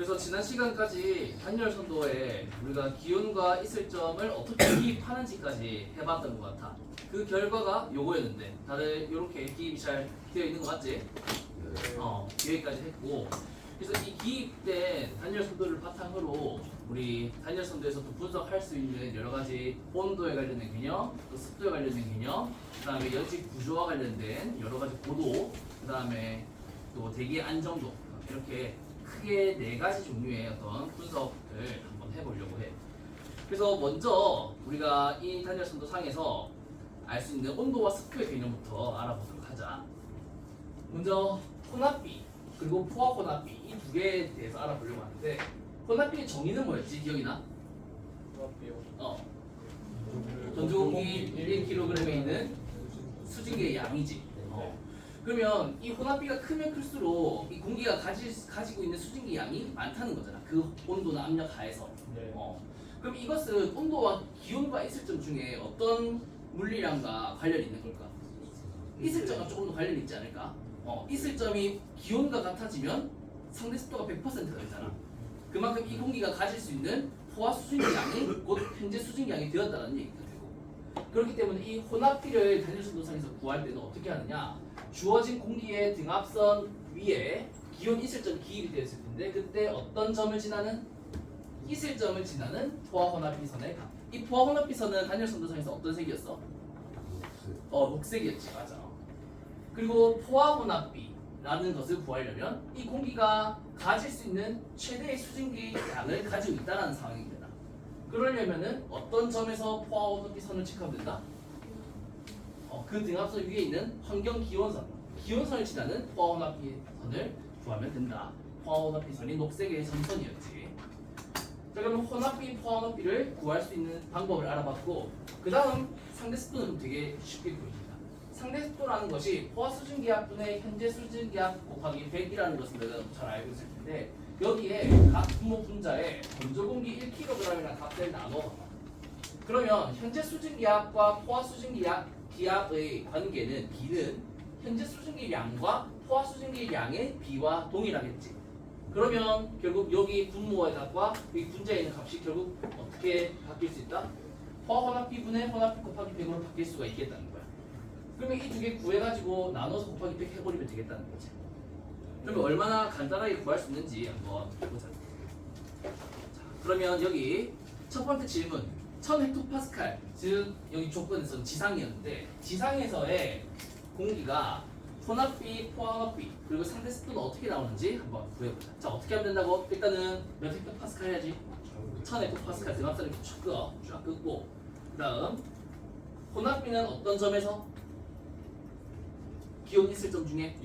그래서 지난 시간까지 단열 선도에 우리가 기온과 이슬점을 어떻게 기입하는지까지 해봤던 것 같아. 그 결과가 요거였는데 다들 이렇게 기입이 잘 되어 있는 거 맞지? 여기까지 했고, 그래서 이 기입된 단열 선도를 바탕으로 우리 단열 선도에서도 분석할 수 있는 여러 가지 온도에 관련된 개념, 또 습도에 관련된 개념, 그다음에 연식 구조와 관련된 여러 가지 고도, 그다음에 또 대기 안정도, 이렇게 크게 4가지 종류의 어떤 분석을 한번 해보려고 해. 그래서 먼저 우리가 이 단열 선도 상에서 알 수 있는 온도와 습도의 개념부터 알아보도록 하자. 먼저 혼합비 그리고 포화 혼합비 이 두 개에 대해서 알아보려고 하는데, 혼합비의 정의는 뭐였지? 기억이 나? 전주공기 1kg에 있는 수증기의 양이지. 그러면 이 혼합비가 크면 클수록 이 공기가 가지고 있는 수증기 양이 많다는 거잖아. 그 온도나 압력 하에서. 그럼 이것은 온도와 기온과 이슬점 중에 어떤 물리량과 관련이 있는 걸까? 이슬점과 조금 더 관련이 있지 않을까? 이슬점이 기온과 같아지면 상대 습도가 100%가 되잖아. 그만큼 이 공기가 가질 수 있는 포화 수증기 양이 곧 현재 수증기 양이 되었다는 얘기가 되고, 그렇기 때문에 이 혼합비를 단열 선도상에서 구할 때는 어떻게 하느냐? 주어진 공기의 등압선 위에 기온 이슬점 기입이 되었을 텐데, 그때 어떤 점을 지나는? 이슬점을 지나는 포화 혼합비선에 가. 이 포화 혼합비선은 단열 선도상에서 어떤 색이었어? 녹색이었지. 맞아. 그리고 포화 혼합비라는 것을 구하려면 이 공기가 가질 수 있는 최대의 수증기 양을 가지고 있다는 상황입니다. 그러려면은 어떤 점에서 포화 혼합비선을 체크하면 된다? 그 등압선 위에 있는 환경 기온선을 지나는 포화 혼합비선을 구하면 된다. 포화 혼합비선이 녹색의 점선이었지. 자, 그럼 혼합비, 포화 혼합비를 구할 수 있는 방법을 알아봤고, 그 다음 상대 습도는 되게 쉽게 보입니다. 상대 습도라는 것이 포화 수증기압분의 현재 수증기압 곱하기 100이라는 것을 내가 잘 알고 있을 텐데, 여기에 각 분모 분자에 건조 공기 1kg이라는 값을 나눠. 그러면 현재 수증기압과 포화 수증기압의 관계는 B는 현재 수증기량과 포화 수증기량의 B와 동일하겠지. 그러면 결국 여기 분모의 값과 여기 분자에 있는 값이 결국 어떻게 바뀔 수 있다? 포화 혼합비분의 혼합비 곱하기 100으로 바뀔 수가 있겠다는 거야. 그러면 이 두 개 구해가지고 나눠서 곱하기 100 해버리면 되겠다는 거지. 그러면 얼마나 간단하게 구할 수 있는지 한번 보자. 자, 그러면 여기 첫 번째 질문, 1000헥토파스칼, 즉 여기 조건에서는 지상이었는데, 지상에서의 공기가 혼합비, 포화 혼합비, 그리고 상대 습도는 어떻게 나오는지 한번 구해보자. 자, 어떻게 하면 된다고? 일단은 몇 헥토파스칼 해야지? 1000헥토파스칼 등압선을 쫙 끄고, 그 다음 혼합비는 어떤 점에서? 기온 이슬점 중에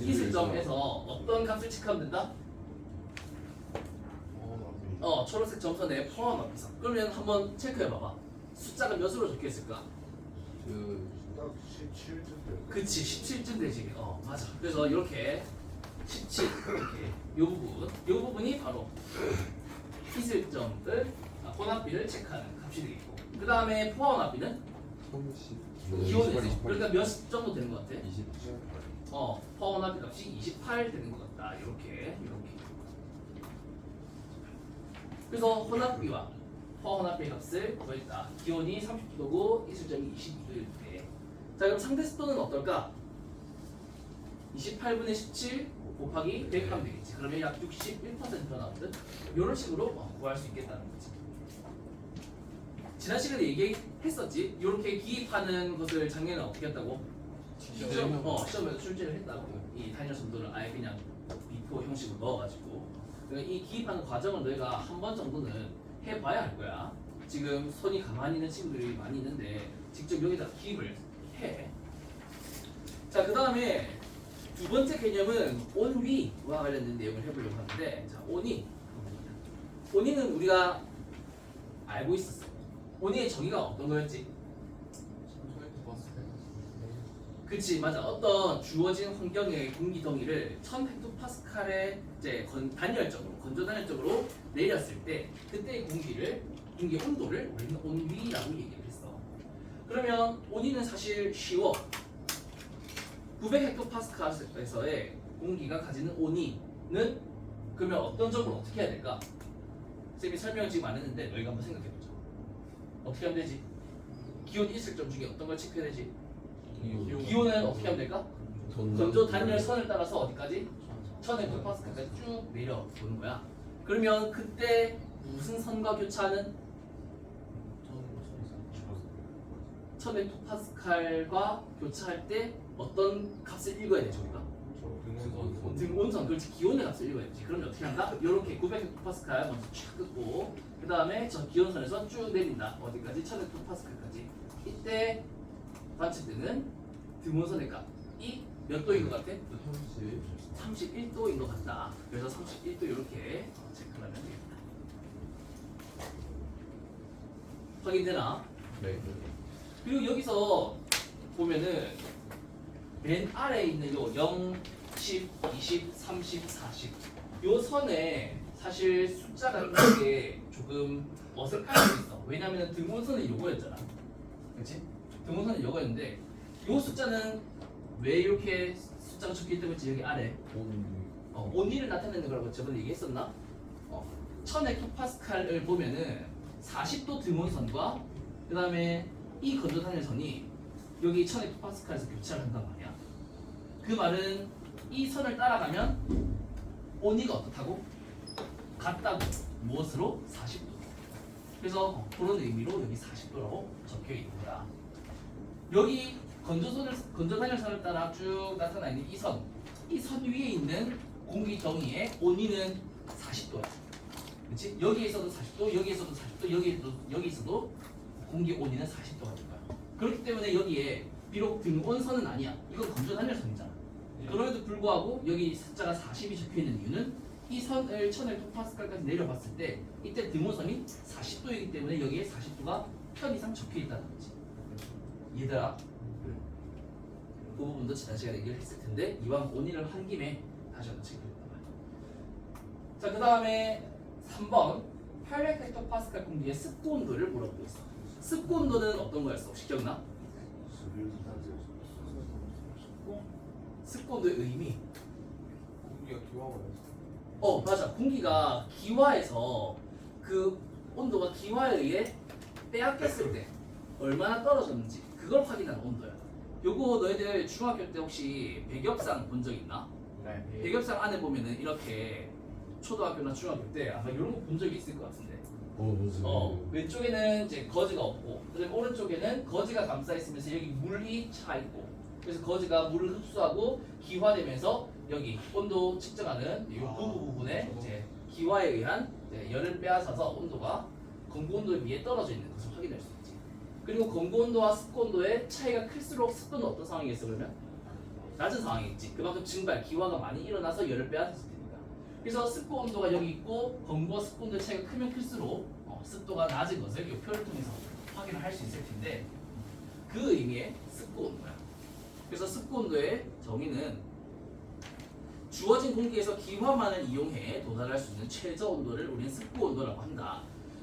이슬점에서 어떤 값을 체크하면 된다? 초록색 점선의 포화 혼합비선. 그러면 한번 체크해봐봐. 숫자가 몇으로 적혀있을까? 딱 17쯤 그치, 17쯤 되지. 맞아. 그래서 이렇게 17 이렇게 요 부분이 바로 이슬점을 혼합비를 체크하는 값이 되겠고, 그 다음에 포화 혼합비는 30. 기온에서 그러니까 몇 정도 되는 것 같아? 20. 포화 혼합비 값이 28 되는 것 같다. 이렇게. 그래서 혼합비와 포화 혼합비 값을 구했다. 기온이 30kg고 이슬점이 22도일 때. 자, 그럼 상대 습도는 어떨까? 28분의 17 곱하기 100 하면 되겠지. 그러면 약 61%가 나오거든. 이런 식으로 구할 수 있겠다는 거지. 지난 시간에 얘기했었지. 이렇게 기입하는 것을 작년에 어떻게 했다고? 시험에서 출제를 했다고. 이 단열 선도를 아예 그냥 비표 형식으로 넣어가지고. 그러니까 이 기입하는 과정을 너희가 한 번 정도는 해봐야 할 거야. 지금 손이 가만히 있는 친구들이 많이 있는데 직접 여기다 기입을 해. 자, 그 다음에 두 번째 개념은 온위와 관련된 내용을 해보려고 하는데, 자, 온위는 우리가 알고 있었어. 온위의 정의가 어떤 거였지? 그치, 맞아. 어떤 주어진 환경의 공기 덩이를 1000헥토파스칼의 이제 단열적으로, 건조 단열적으로 내렸을 때, 그때의 공기의 온도를 우리는 온위라고 얘기를 했어. 그러면 온위는 사실 쉬워. 900헥토파스칼에서의 공기가 가지는 온위는 그러면 어떤 점을 어떻게 해야 될까? 쌤이 설명을 지금 안 했는데 너희가 한번 생각해보자. 어떻게 하면 되지? 기온이 있을 점 중에 어떤 걸 체크해야 되지? 기온은 어떻게 하면 될까? 건조 단열 선을 따라서 어디까지? 1000헥토파스칼까지 쭉 내려보는 거야. 그러면 그때 무슨 선과 교차하는? 1000헥토파스칼과 교차할 때 어떤 값을 읽어야 되죠 우리가? 등온선, 그렇지. 기온의 값을 읽어야 되지. 그러면 어떻게 한다? 이렇게 900헥토파스칼 먼저 쫙 긋고 그 다음에 저 기온선에서 쭉 내린다. 어디까지? 1000헥토파스칼까지. 이때 관측되는 등온선의 값이 몇 도인 것 같아? 31도인 것 같다. 그래서 31도 이렇게 체크를 하면 되겠다. 확인되나? 네. 그리고 여기서 보면은 맨 아래에 있는 요 0, 10, 20, 30, 40 요 선에 사실 숫자가 있는 게 조금 어색할 수 있어. 왜냐면 등온선은 요거였잖아. 그치? 등온선은 요거였는데 요 숫자는 왜 이렇게 숫자가 적혀있다고 했지? 여기 아래 온위를 나타내는 거라고 저번에 얘기했었나? 1000헥토파스칼을 보면은 40도 등온선과 그 다음에 이 건조 단열선이 여기 1000헥토파스칼에서 교차를 한단 말이야. 그 말은 이 선을 따라가면 온위가 어떻다고? 같다고. 무엇으로? 40도. 그래서 그런 의미로 여기 40도라고 적혀 있는 거야. 여기 건조 단열선을 따라 쭉 나타나 있는 이 선 위에 있는 공기 정의의 온위는 40도야. 그렇지? 여기에서도 40도, 여기에서도 40도, 여기에서도 공기 온위는 40도가 될 거야. 그렇기 때문에 여기에 비록 등온선은 아니야. 이건 건조 단열선이잖아. 그럼에도 불구하고 여기 숫자가 40이 적혀 있는 이유는 이 선을 1000헥토파스칼까지 내려봤을 때 이때 등온선이 40도이기 때문에 여기에 40도가 편 이상 적혀 있다는 거지. 얘들아, 그 부분도 지난 시간에 얘기를 했을 텐데 이왕 온위를 한 김에 다시 한번 체크해보자. 자, 그 다음에 3번 800헥토파스칼 공기의 습도 온도를 물어보고 있어. 습도 온도는 어떤 거였어? 혹시 기억나? 습도 온도의 의미. 공기가 기화가 맞아. 공기가 기화해서 그 온도가 기화에 의해 빼앗겼을 때 얼마나 떨어졌는지 그걸 확인하는 온도야. 요거 너희들 중학교 때 혹시 배겹상 본 적 있나? 네. 배겹상 안에 보면은 이렇게 초등학교나 중학교 때 아마 이런 거 본 적이 있을 것 같은데. 왼쪽에는 이제 거지가 없고, 그다음에 오른쪽에는 거지가 감싸 있으면서 여기 물이 차 있고, 그래서 거지가 물을 흡수하고 기화되면서 여기 온도 측정하는 이 부분에 이제 기화에 의한 열을 빼앗아서 온도가 건고 온도에 비해 떨어져 있는 것을 확인할 수 있지. 그리고 건고 온도와 습도 온도의 차이가 클수록 습도는 어떤 상황이겠어 그러면? 낮은 상황이겠지. 그만큼 증발, 기화가 많이 일어나서 열을 빼앗았을 테니까. 그래서 습도 온도가 여기 있고 건고와 습도 온도의 차이가 크면 클수록 습도가 낮은 것을 이 표를 통해서 확인을 할 수 있을 텐데 그 의미의 습도 온도야. 그래서 습도 온도의 정의는 주어진 공기에서 기화만을 이용해 도달할 수 있는 최저 온도를 우리는 습도 온도라고 한다.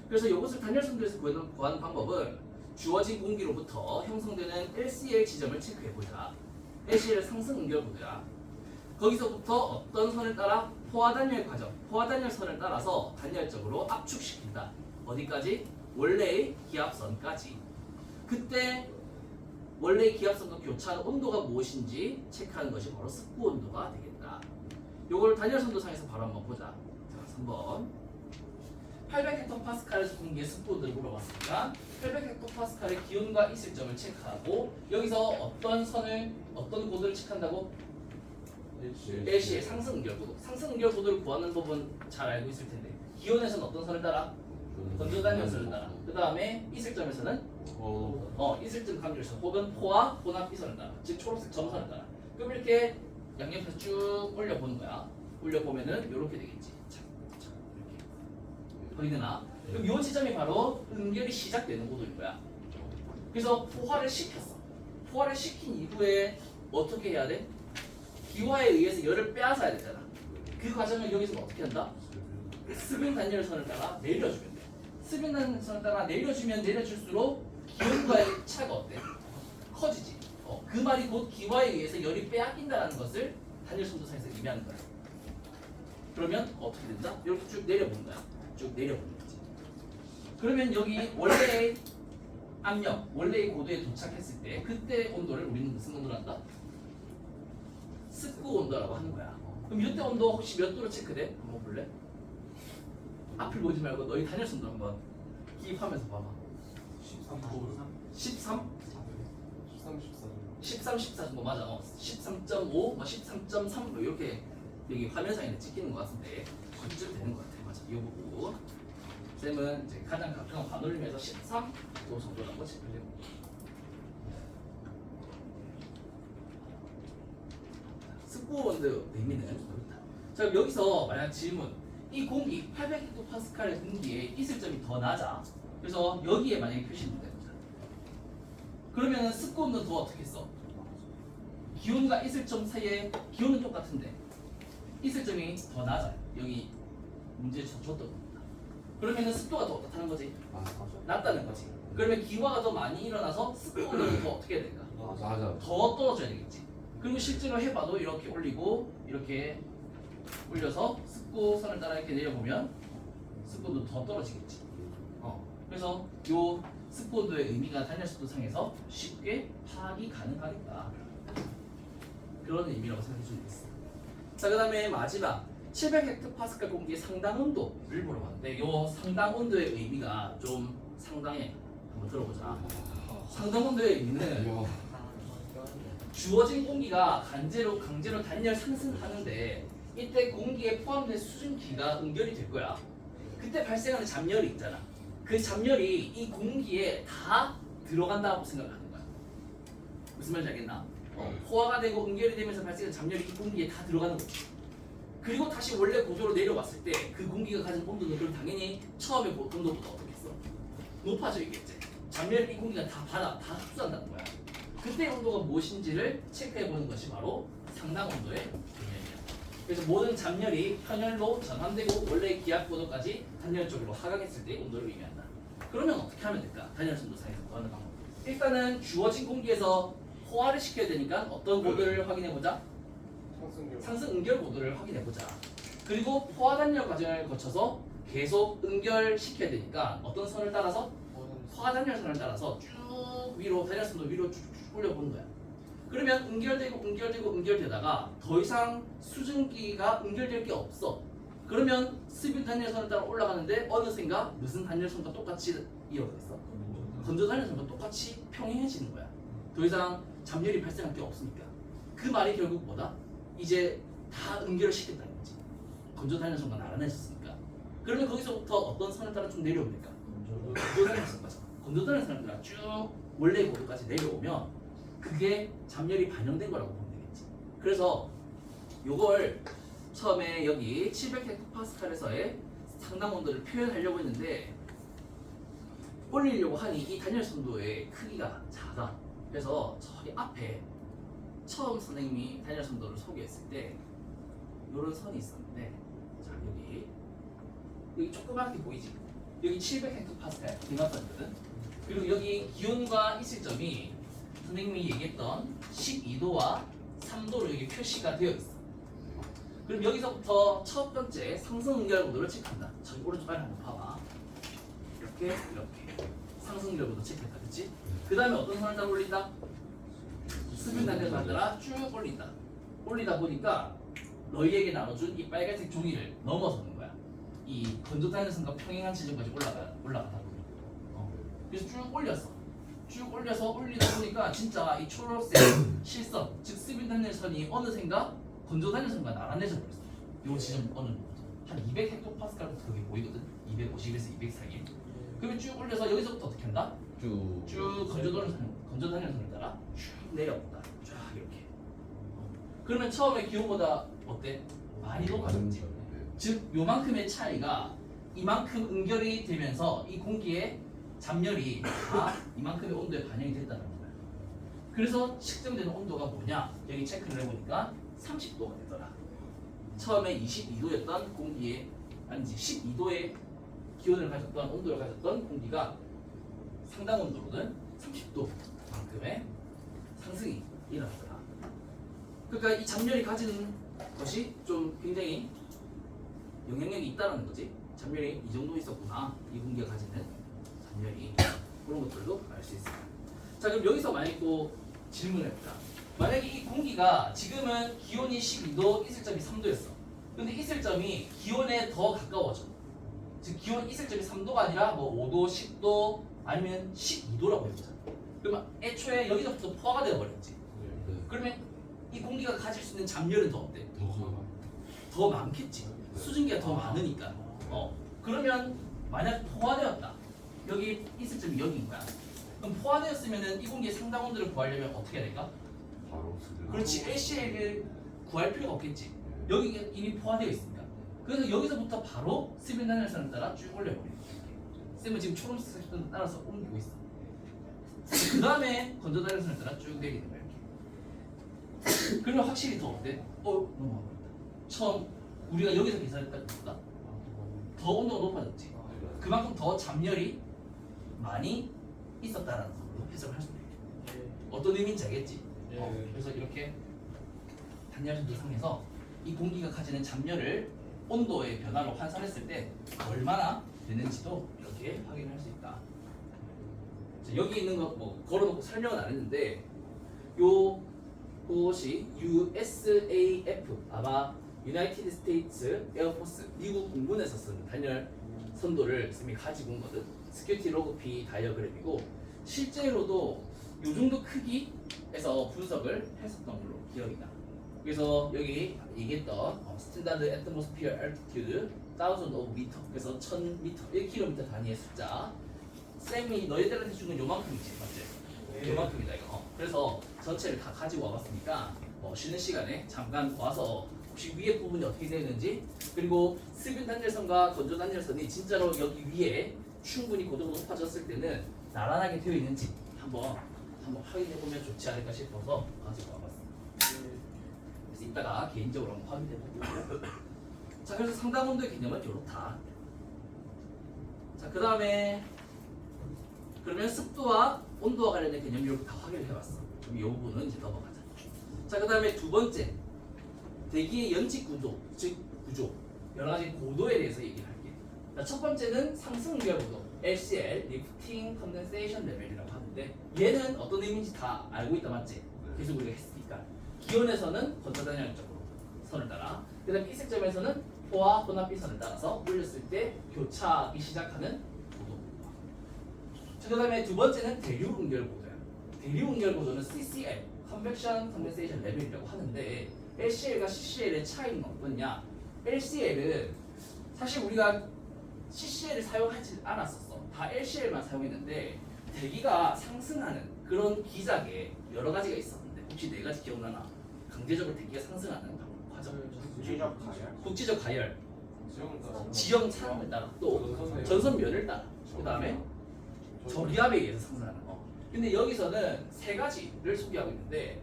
그래서 이것을 단열선도에서 구하는 방법은 주어진 공기로부터 형성되는 LCL 지점을 체크해보자. LCL 상승 응결구도야. 거기서부터 어떤 선을 따라 포화단열 과정, 포화단열선을 따라서 단열적으로 압축시킨다. 어디까지? 원래의 기압선까지. 그때 원래의 기압선과 교차하는 온도가 무엇인지 체크하는 것이 바로 습도 온도가 되겠다. 요걸 단열선도상에서 바로 한번 보자. 자, 3번. 800헥토파스칼에서 공기의 습도 온도를 물어봤으니까 800헥토파스칼의 기온과 있을 점을 체크하고 여기서 어떤 고도를 체크한다고? LC의 상승 응결고도. 상승 응결고도를 구하는 법은 잘 알고 있을 텐데 기온에서는 어떤 선을 따라? 건조 단열선을 따라. 그 다음에 있을 점에서는 있을 점 감열선 혹은 포와 혼합 이선을 따라. 즉 초록색 점선을 따라. 그럼 이렇게 양옆에서 쭉 올려보는 거야. 올려보면은 이렇게 되겠지. 자, 이렇게. 보이되나? 그럼 이 지점이 바로 응결이 시작되는 고도인 거야. 그래서 포화를 시켰어. 포화를 시킨 이후에 어떻게 해야 돼? 기화에 의해서 열을 빼앗아야 되잖아. 그 과정을 여기서 어떻게 한다? 스빙 단열선을 따라 내려주면 돼. 스빙 단열선을 따라 내려주면 내려줄수록 기온과의 차가 어때? 커지지. 그 말이 곧 기화에 의해서 열이 빼앗긴다는 것을 단열선도상에서 의미하는 거야. 그러면 어떻게 된다? 이렇게 쭉 내려보는 거야. 쭉 내려보는 거지. 그러면 여기 원래의 압력, 원래의 고도에 도착했을 때 그때 온도를 우리는 무슨 온도로 한다? 습구 온도라고 하는 거야. 그럼 이때 온도 혹시 몇 도로 체크돼? 한번 볼래? 앞을 보지 말고 너희 단열선도 한번 기입하면서 봐봐. 13도 13? 13, 14도 13, 14 정도 맞아. 13.5, 뭐 13.3 뭐 이렇게 여기 화면상에 찍히는 것 같은데 그쯤 되는 것 같아. 맞아. 이 부분. 쌤은 이제 가장 가까운 반올림에서 13도 정도라고 체크를 해봅니다. 습구온도 의미는 그렇다. 자, 그럼 여기서 만약 질문, 이 공기 800헥토파스칼의 공기에 있을 점이 더 낮아. 그래서 여기에 만약에 표시된다. 그러면은 습구온도는 더 어떻게 써? 기온과 있을 점 사이에 기온은 똑같은데 있을 점이 더 낮아요. 여기 문제에서 줬던 겁니다. 그러면은 습도가 더 어떻다는 거지? 낮다는 거지. 그러면 기화가 더 많이 일어나서 습도는 더 어떻게 해야 될까? 맞아. 더 떨어져야 되겠지. 그리고 실제로 해봐도 이렇게 올리고 이렇게 올려서 습구 선을 따라 이렇게 내려보면 습도도 더 떨어지겠지. 그래서 요 습구 온도의 의미가 단열수도 상에서 쉽게 파악이 가능하겠다. 그런 의미라고 생각해 주면 되겠어. 자, 그 다음에 마지막 700헥토파스칼 공기의 상당 온도를 물어봤는데 요 상당 온도의 의미가 좀 상당해. 한번 들어보자. 상당 온도의 의미는 주어진 공기가 강제로 단열 상승하는데 이때 공기에 포함된 수증기가 응결이 될 거야. 그때 발생하는 잡열이 있잖아. 그 잡열이 이 공기에 다 들어간다고 생각하는 거야. 무슨 말인지 알겠나? 포화가 되고 응결이 되면서 발생하는 잡열이 이 공기에 다 들어가는 거지. 그리고 다시 원래 구조로 내려왔을 때 그 공기가 가진 온도는 그럼 당연히 처음에 온도보다 어떻겠어? 높아져 있겠지. 잡열을 이 공기가 다 흡수한다는 거야. 그때 온도가 무엇인지를 체크해 보는 것이 바로 상당 온도의 개념이야. 그래서 모든 잡열이 편열로 전환되고 원래 기압 고도까지 단열 쪽으로 하강했을 때 온도를 의미한다. 그러면 어떻게 하면 될까? 단열 순도 사이에서 구하는 방법. 일단은 주어진 공기에서 포화를 시켜야 되니까 어떤 고도를 확인해 보자. 상승 응결 고도를 확인해 보자. 그리고 포화 단열 과정을 거쳐서 계속 응결시켜야 되니까 어떤 선을 따라서 포화 단열선을 따라서 쭉 위로 단열선도 위로 쭉 올려보는 거야. 그러면 응결되다가 더 이상 수증기가 응결될 게 없어. 그러면 스비 단열선을 따라 올라가는데 어느샌가 무슨 단열선과 똑같이 이어졌어? 건조 단열선과 똑같이 평행해지는 거야. 더 이상 잡열이 발생할 게 없으니까. 그 말이 결국 뭐다? 이제 다 응결을 시켰다는 거지. 건조 단열선과 나란해졌으니까. 그러면 거기서부터 어떤 선을 따라 쭉 내려오면 될까? 건조 단열선 거죠. 건조 단열선을 따라 쭉 원래의 고도까지 내려오면 그게 잡열이 반영된 거라고 보면 되겠지. 그래서 요걸 처음에 여기 700헥토파스칼에서의 상당 온도를 표현하려고 했는데 올리려고 하니 이 단열선도의 크기가 작아. 그래서 저기 앞에 처음 선생님이 단열선도를 소개했을 때 요런 선이 있었는데 자 여기 조그맣게 보이지? 여기 700헥토파스칼 대각선이거든. 그리고 여기 기온과 있을 점이 선생님이 얘기했던 12도와 3도로 여기 표시가 되어 있어. 그럼 여기서부터 첫 번째 상승 응결 고도를 체크한다. 저기 오른쪽 아래 한번 봐봐. 이렇게 상승 응결 고도 체크했다, 그렇지? 그 다음에 어떤 선을 따라 올린다? 수분 단열선을 따라 쭉 올린다. 올리다 보니까 너희에게 나눠준 이 빨간색 종이를 넘어서는 거야. 이 건조 단열선과 평행한 지점까지 올라가다 보니. 그래서 쭉 올렸어. 쭉 올려서 올리다 보니까 진짜 이 초록색 실선, 즉 스빈 단열선이 어느샌가 건조 단열선과 나란해져 버렸어. 요 지점 어느 한 200헥토파스칼부터 그게 보이거든. 250에서 200 사이. 그러면 쭉 올려서 여기서부터 어떻게 한다? 쭉 건조 단열선을 따라 쭉 내려온다. 쫙 이렇게. 그러면 처음에 기온보다 어때? 많이 높아졌지. 즉 요만큼의 차이가 이만큼 응결이 되면서 이 공기에 잡열이 다 이만큼의 온도에 반영이 됐다는 거야. 그래서 측정되는 온도가 뭐냐? 여기 체크를 해보니까 30도가 되더라. 처음에 22도였던 공기에 아니지 12도의 기온을 가졌던 온도를 가졌던 공기가 상당 온도로는 30도만큼의 상승이 일어났더라. '그러니까 이 잡열이 가지는 것이 좀 굉장히 영향력이 있다는 거지. 잔열이 이 정도 있었구나. 이 공기가 가지는 잔열이 그런 것들도 알 수 있습니다. 자, 그럼 여기서 만약에 또 질문을 해보자. 만약에 이 공기가 지금은 기온이 12도, 이슬점이 3도였어. 근데 이슬점이 기온에 더 가까워져. 즉 기온 이슬점이 3도가 아니라 뭐 5도, 10도 아니면 12도라고 해보자. 그러면 애초에 여기서부터 포화가 되어버렸지. 그러면 이 공기가 가질 수 있는 잠열은 더 어때? 더 많겠지. 수증기가 더 많으니까. 그러면 만약 포화되었다. 여기 이슬점이 여기인 거야. 그럼 포화되었으면은 이 공기의 상당 온도를 구하려면 어떻게 해야 될까? 바로 쓰는. 그렇지. LCL을 구할 필요가 없겠지. 여기 이미 포화되어 있으니까. 그래서 여기서부터 바로 스빈 단열선을 따라 쭉 올려버려. 쌤은 지금 초록색 색깔을 따라서 옮기고 있어. 그 다음에 건조 단열선을 따라 쭉 내리는 거야. 이렇게. 그러면 확실히 더 어때? 넘어가 버렸다. 처음 우리가 여기서 계산했던 것보다 더 온도가 높아졌지. 그만큼 더 잠열이 많이 있었다라는 걸로 해석을 할 수 있다. 어떤 의미인지 알겠지? 그래서 이렇게 단열선도 상에서 이 공기가 가지는 잠열을 온도의 변화로 환산했을 때 얼마나 되는지도 이렇게 확인할 수 있다. 자, 여기 있는 거 뭐 걸어놓고 설명은 안 했는데 요것이 USAF 아마 유나이티드 스테이츠 에어포스 미국 공군에서 쓴 단열 선도를 쌤이 가지고 온 거든. 스큐티 로그 P 다이어그램이고 실제로도 요 정도 크기에서 분석을 했었던 걸로 기억이 나. 그래서 여기 얘기했던 스탠다드 애트모스피어 알티튜드 1000 of 미터 그래서 1000m 1km 단위의 숫자 쌤이 너희들한테 주는 요만큼이지 맞지? 요만큼이다 이거. 그래서 전체를 다 가지고 와봤으니까 쉬는 시간에 잠깐 와서 혹시 위에 부분이 어떻게 되는지 그리고 스빈 단열선과 건조 단열선이 진짜로 여기 위에 충분히 고도가 높아졌을 때는 나란하게 되어 있는지 한번 확인해보면 좋지 않을까 싶어서 가지고 와봤습니다. 그래서 이따가 개인적으로 한번 확인해보고 자 그래서 상당 온도의 개념은 이렇다. 자 그 다음에 그러면 습도와 온도와 관련된 개념 이렇게 다 확인을 해봤어. 그럼 이 부분은 이제 넘어가자. 자 그 다음에 두 번째 대기의 연직 구조, 즉 구조 여러 가지 고도에 대해서 얘기를 할게. 자, 첫 번째는 상승 응결 고도 LCL, Lifting Condensation Level이라고 하는데 얘는 어떤 의미인지 다 알고 있다 맞지? 계속 우리가 했으니까 기온에서는 건조단열적으로 선을 따라 그 다음에 이색점에서는 포화 혼합비 선을 따라서 올렸을 때 교차하기 시작하는 고도. 자, 그 다음에 두 번째는 대륙 응결 고도야. 대륙 응결 고도는 CCL, Convection Condensation Level이라고 하는데 LCL과 CCL의 차이는 어떠냐? LCL은 사실 우리가 CCL을 사용하지 않았었어. 다 LCL만 사용했는데 대기가 상승하는 그런 기작에 여러 가지가 있었는데 혹시 네 가지 기억나나? 강제적으로 대기가 상승하는 과정. 국지적 가열. 국지적 가열, 지형을 따라. 지형 차를 따라 또 전선면을 따라 그 다음에 저기압에 의해서 상승하는 거. 근데 여기서는 세 가지를 소개하고 있는데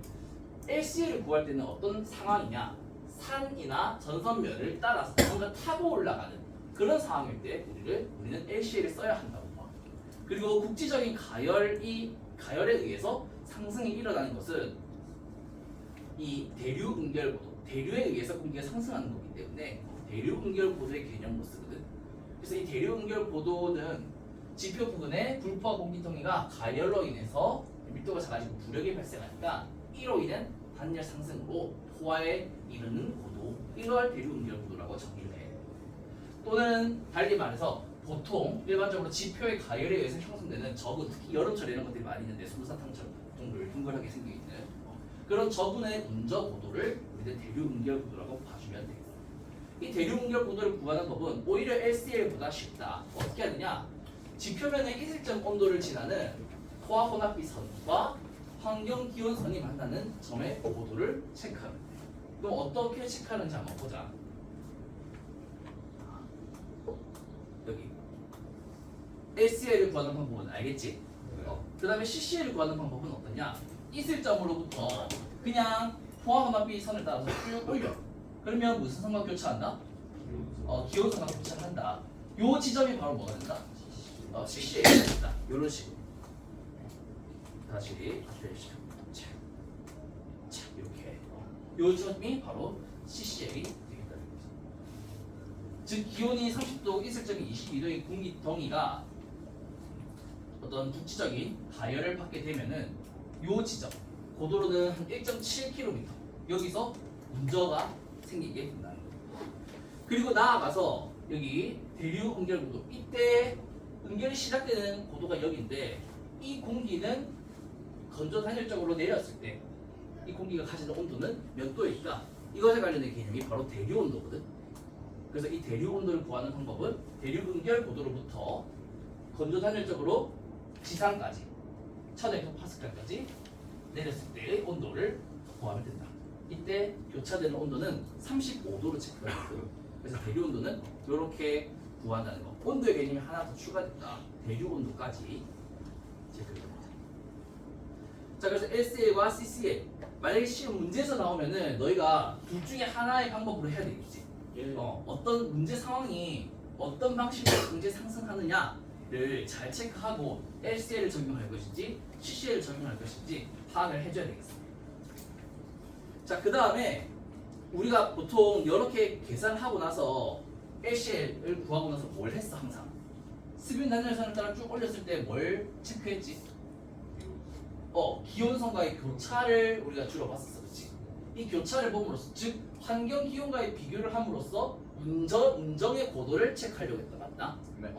LCL을 구할 때는 어떤 상황이냐? 산이나 전선면을 따라서 뭔가 타고 올라가는 그런 상황일 때 우리는 LCL을 써야 한다고 봐. 그리고 국지적인 가열에 의해서 상승이 일어나는 것은 이 대류 응결 고도, 대류에 의해서 공기가 상승하는 거기 때문에 대류 응결 고도의 개념으로 쓰거든. 그래서 이 대류 응결 고도는 지표 부근의 불포화 공기통이가 가열로 인해서 밀도가 작아지고 부력이 발생하니까 이로 인한 단열 상승으로 포화에 이르는 고도, 이러한 대류 응결 고도라고 정의를 해. 또는 달리 말해서 보통 일반적으로 지표의 가열에 의해서 형성되는 저분, 특히 여름철에 이런 것들이 많이 있는데 솜사탕 정도를 둥글하게 생겨있는 그런 저분의 운저 고도를 우리는 대류 응결 고도라고 봐주면 되겠어. 이 대류 응결 고도를 구하는 법은 오히려 LCL보다 쉽다. 어떻게 하느냐? 지표면의 이슬점 온도를 지나는 포화 혼합비 선과 환경 기온 선이 만나는 점의 고도를 체크하면 돼. 그럼 어떻게 체크하는지 한번 보자. 여기 LCL을 구하는 방법은 알겠지? 그 다음에 CCL을 구하는 방법은 어떠냐? 이슬점으로부터 그냥 포화 혼합비 선을 따라서 쭉 올려. 그러면 무슨 선과 교차한다? 기온 선과 교차한다. 요 지점이 바로 뭐가 된다? CCL이 된다. 요런 식으로. 다시 앞에 시켜. 자, 이렇게. 요 점이 바로 CCL이 되겠다는 거죠. 즉 기온이 30도, 이슬점이 22도의 공기덩이가 어떤 국지적인 가열을 받게 되면은 요 지점 고도로는 한 1.7km 여기서 문저가 생기게 된다는 거예요. 그리고 나아가서 여기 대륙 응결 고도, 이때 응결이 시작되는 고도가 여기인데 이 공기는 건조 단열적으로 내렸을 때 이 공기가 가지는 온도는 몇 도일까? 이것에 관련된 개념이 바로 대륙 온도거든. 그래서 이 대륙 온도를 구하는 방법은 대륙 응결 고도로부터 건조 단열적으로 지상까지 1000헥토파스칼까지 내렸을 때의 온도를 구하면 된다. 이때 교차되는 온도는 35도로 체크가 되고요. 그래서 대륙 온도는 이렇게 구한다는 거. 온도의 개념이 하나 더 추가됐다. 대륙 온도까지 체크됩니다. 자, 그래서 LCL과 CCL 만약에 시험 문제에서 나오면은 너희가 둘 중에 하나의 방법으로 해야 되겠지. 어떤 문제 상황이 어떤 방식으로 경제 상승하느냐를 잘 체크하고 LCL을 적용할 것인지 CCL을 적용할 것인지 파악을 해줘야 되겠습니다. 자, 그 다음에 우리가 보통 이렇게 계산하고 나서 LCL을 구하고 나서 뭘 했어 항상? 스빈 단열선을 따라 쭉 올렸을 때 뭘 체크했지? 기온선과의 교차를 우리가 주로 봤었어, 그렇지? 이 교차를 봄으로써, 즉 환경 기온과의 비교를 함으로써 운정의 고도를 체크하려고 했다, 맞나? 네.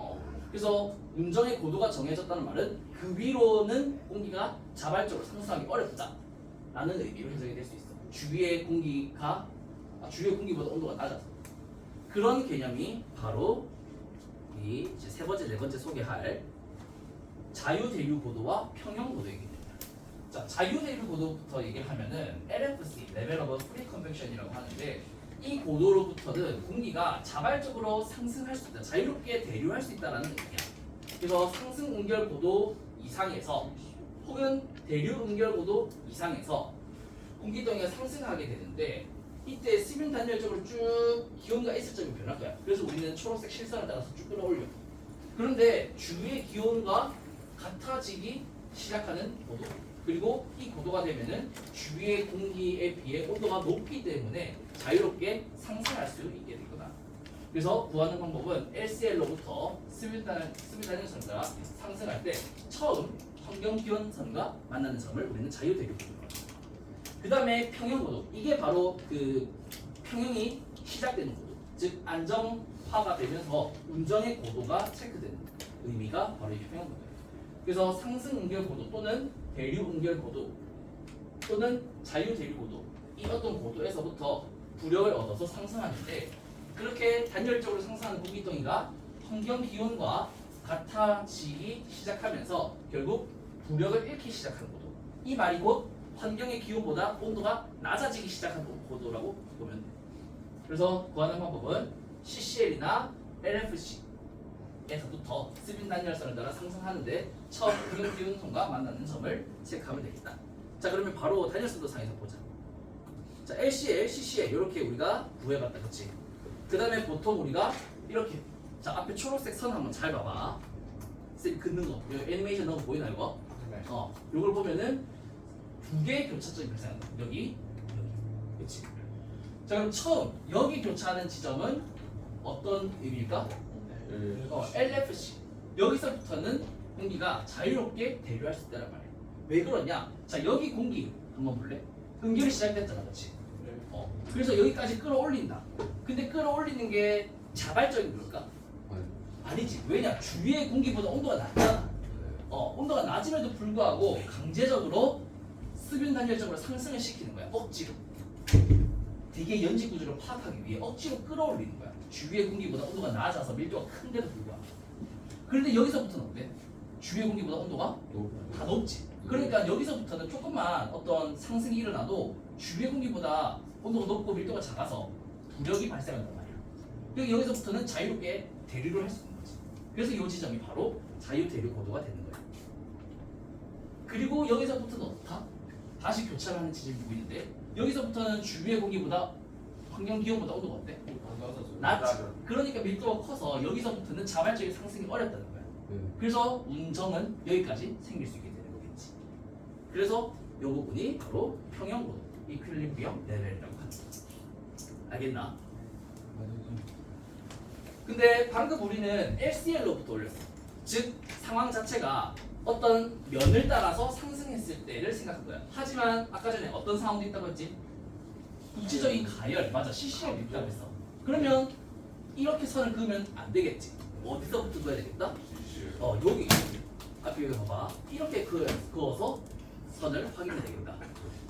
그래서 운정의 고도가 정해졌다는 말은 그 위로는 공기가 자발적으로 상승하기 어렵다라는 의미로 해석이 될 수 있어. 주위의 공기보다 온도가 낮아서. 그런 개념이 바로 이 이제 세 번째, 네 번째 소개할 자유대륙 고도와 평형 고도의 개념입니다. 자, 자유대륙 고도부터 얘기를 하면은 LFC, Level of Free Convection이라고 하는데 이 고도로부터는 공기가 자발적으로 상승할 수 있다, 자유롭게 대류할 수 있다라는 의미야. 그래서 상승 응결 고도 이상에서 혹은 대류 응결 고도 이상에서 공기덩이가 상승하게 되는데 이때 스빈 단열적으로 쭉 기온과 S점이 변할 거야. 그래서 우리는 초록색 실선을 따라서 쭉 끌어올려. 그런데 주위의 기온과 같아지기 시작하는 고도, 그리고 이 고도가 되면은 주위의 공기에 비해 온도가 높기 때문에 자유롭게 상승할 수 있게 될 거다. 그래서 구하는 방법은 LCL로부터 스빈 단열선과 상승할 때 처음 환경 기온선과 만나는 점을 우리는 자유대륙 고도라고 합니다. 그 다음에 평형 고도, 이게 바로 그 평형이 시작되는 고도, 즉 안정화가 되면서 운정의 고도가 체크되는 의미가 바로 이 평형 고도예요. 그래서 상승 응결 고도 또는 대륙 응결 고도 또는 자유 대륙 고도, 이 어떤 고도에서부터 부력을 얻어서 상승하는데, 그렇게 단열적으로 상승하는 공기덩이가 환경 기온과 같아지기 시작하면서 결국 부력을 잃기 시작하는 고도, 이 말이 곧 환경의 기온보다 온도가 낮아지기 시작하는 고도라고 보면 돼요. 그래서 구하는 방법은 CCL이나 LFC에서부터 스빈 단열선을 따라 상승하는데 처음 환경 기온선과 만나는 점을 체크하면 되겠다. 자, 그러면 바로 단열선도 상에서 보자. 자, LCL, CCL 이렇게 우리가 구해봤다, 그렇지? 그 다음에 보통 우리가 이렇게, 자, 앞에 초록색 선 한번 잘 봐봐. 쌤이 긋는 거, 여기 애니메이션 넣어 보이나 이거? 네. 이걸 보면은 두 개의 교차점이 발생한다. 여기, 그렇지? 자, 그럼 처음 여기 교차하는 지점은 어떤 의미일까? LFC. 여기서부터는 공기가 자유롭게 대류할 수 있다는 말이야. 왜 그러냐? 자, 여기 공기 한번 볼래? 응결이 시작됐잖아, 그렇지? 그래서 여기까지 끌어올린다. 근데 끌어올리는 게 자발적인 걸까? 아니지. 왜냐? 주위의 공기보다 온도가 낮잖아. 온도가 낮음에도 불구하고 강제적으로 스빈 단열적으로 상승을 시키는 거야. 억지로. 되게 연지 구조를 파악하기 위해 억지로 끌어올리는 거야. 주위의 공기보다 온도가 낮아서 밀도가 큰데도 불구하고. 그런데 여기서부터는 어때? 주위의 공기보다 온도가 다 높지. 그러니까 여기서부터는 조금만 어떤 상승이 일어나도 주위의 공기보다 온도가 높고 밀도가 작아서 부력이 발생한단 말이야. 그러니까 여기서부터는 자유롭게 대류를 할 수 있는 거지. 그래서 이 지점이 바로 자유 대류 고도가 되는 거야. 그리고 여기서부터는 어떻다? 다시 교차를 하는 지점이 보이는데 여기서부터는 주위의 공기보다 환경 기온보다 온도가 어때? 낮지. 그러니까 밀도가 커서 여기서부터는 자발적인 상승이 어렵다는 거야. 그래서 운정은 여기까지 생길 수 있게 되는 거겠지. 그래서 이 부분이 바로 평형 고도, 이퀄리브리엄 레벨이라고 합니다. 알겠나? 근데 방금 우리는 LCL로부터 올렸어. 즉 상황 자체가 어떤 면을 따라서 상승했을 때를 생각한 거야. 하지만 아까 전에 어떤 상황도 있다고 했지? 구체적인 가열, 맞아, CCL이 있다고 했어. 그러면 이렇게 선을 그으면 안 되겠지. 어디서부터 그어야 되겠다? 여기 앞에 여기 봐봐. 이렇게 그어서 선을 확인해야 되겠다.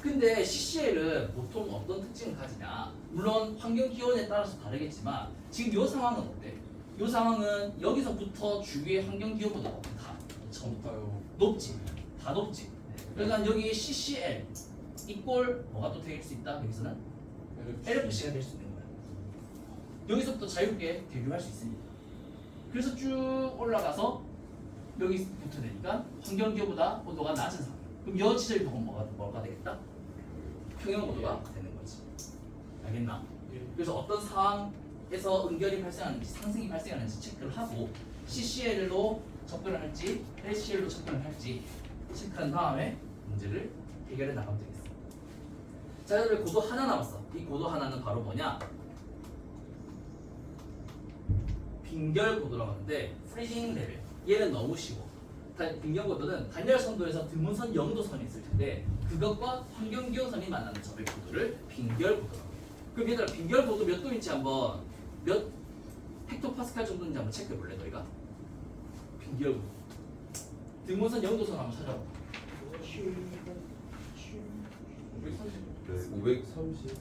근데 CCL은 보통 어떤 특징을 가지냐? 물론 환경 기온에 따라서 다르겠지만 지금 이 상황은 어때? 이 상황은 여기서부터 주위의 환경 기온보다 다 높아요. 높지. 다 높지. 그러니까 여기 CCL 이꼴 뭐가 또 될 수 있다? 여기서는 LFC가 될 수 있는 거야. 여기서부터 자유롭게 대류할 수 있습니다. 그래서 쭉 올라가서 여기부터 되니까 환경 기온보다 온도가 낮은 상황. 그럼 여 지점이 뭐가 되겠다? 평형 온도가 되는 거지. 알겠나? 그래서 어떤 상황에서 응결이 발생하는지 상승이 발생하는지 체크를 하고 CCL로 접근을 할지 LCL로 접근을 할지 체크한 다음에 문제를 해결해 나가면 되겠어. 자, 여러분 고도 하나 남았어. 이 고도 하나는 바로 뭐냐? 빈결 고도라고 하는데 프리징 레벨. 얘는 너무 쉬워. 빈결 고도는 단열 선도에서 드문선 0도선이 있을 텐데 그것과 환경 기온선이 만나는 점의 고도를 빈결 고도라고 해요. 그럼 얘들아 빈결 고도 몇 도인지 한번 몇 헥토파스칼 정도인지 한번 체크해 볼래 너희가? 빈결 고도. 드문선 0도선 한번 찾아봐. 530.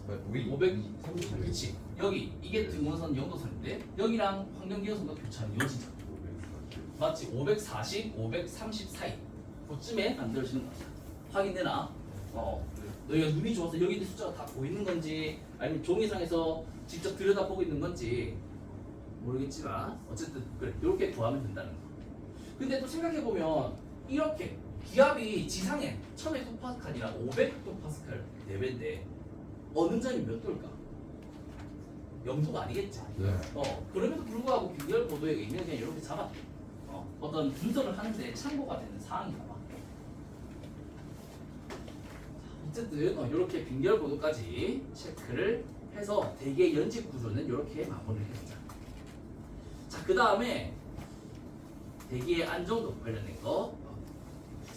530. 그렇지. 여기 이게 등원선 0도선인데 여기랑 환경 기온선과 교차하는 요 지점. 맞지? 540, 530 사이. 그쯤에 만들어지는 거야. 확인되나? 너희가 눈이 좋아서 여기 있는 숫자가 다 보이는 건지 아니면 종이상에서 직접 들여다보고 있는 건지 모르겠지만 어쨌든 그래 이렇게 구하면 된다는 거. 근데 또 생각해보면 이렇게 기압이 지상에 1000헥토파스칼이랑 500헥토파스칼 레벨인데 어느 점이 몇 도일까? 0도가 아니겠지. 네. 그럼에도 불구하고 빈결 고도의 의미는 그냥 이렇게 잡아. 어떤 분석을 하는데 참고가 되는 사항이다. 어쨌든 이렇게 빈결 고도까지 체크를 해서 대개 연집 구조는 이렇게 마무리를 해주자. 자, 그 다음에 대기의 안정도 관련된 거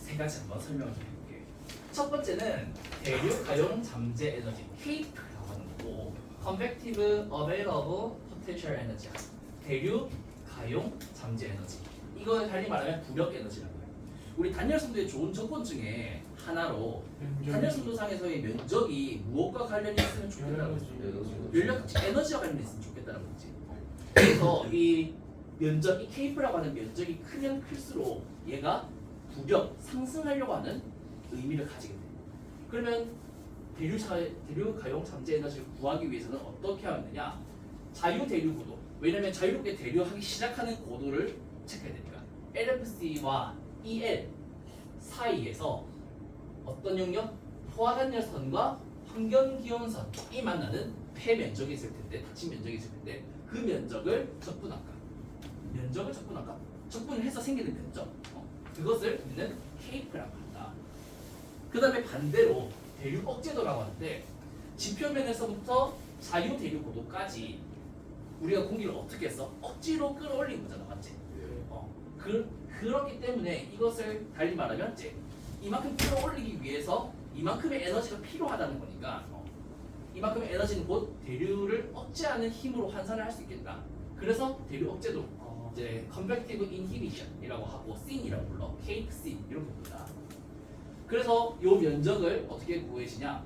세 가지 한번 설명을 좀 해볼게요. 첫 번째는 대류 가용 잠재 에너지 KEP라고 하는 거고, Convective Available Potential Energy. 대류 가용 잠재 에너지. 이거 달리 말하면 부력 에너지라고 해요. 우리 단열 선도의 좋은 조건 중에 하나로 단열 선도상에서의 면적이 무엇과 관련이 있으면 좋겠다는 거지. 연력 에너지와 관련이 있으면 좋겠다는 거지. 그래서 이 면적, 이 KEP라고 하는 면적이 크면 클수록 얘가 부력 상승하려고 하는 의미를 가지게 돼. 그러면 대류 가용 잠재 에너지를 구하기 위해서는 어떻게 하면 되냐? 자유 대류 고도. 왜냐면 자유롭게 대류하기 시작하는 고도를 체크해야 되니까. LFC와 EL 사이에서 어떤 영역? 포화단열선과 환경기온선이 만나는 폐면적이 있을 텐데, 닫힌 면적이 있을 텐데 그 면적을 적분할까? 면적을 적분할까? 적분을 해서 생기는 면적. 그것을 우리는 KEP라고 한다. 그 다음에 반대로 대류 억제도라고 하는데 지표면에서부터 자유 대류 고도까지 우리가 공기를 어떻게 했어? 억지로 끌어올린 거잖아, 맞지? 그렇기 때문에 이것을 달리 말하면 이제 이만큼 끌어올리기 위해서 이만큼의 에너지가 필요하다는 거니까 이만큼의 에너지는 곧 대류를 억제하는 힘으로 환산을 할 수 있겠다. 그래서 대류 억제도 이제 Convective Inhibition이라고 하고 SIN이라고 불러. KEPC 이렇게 부른다. 그래서 이 면적을 어떻게 구해지냐?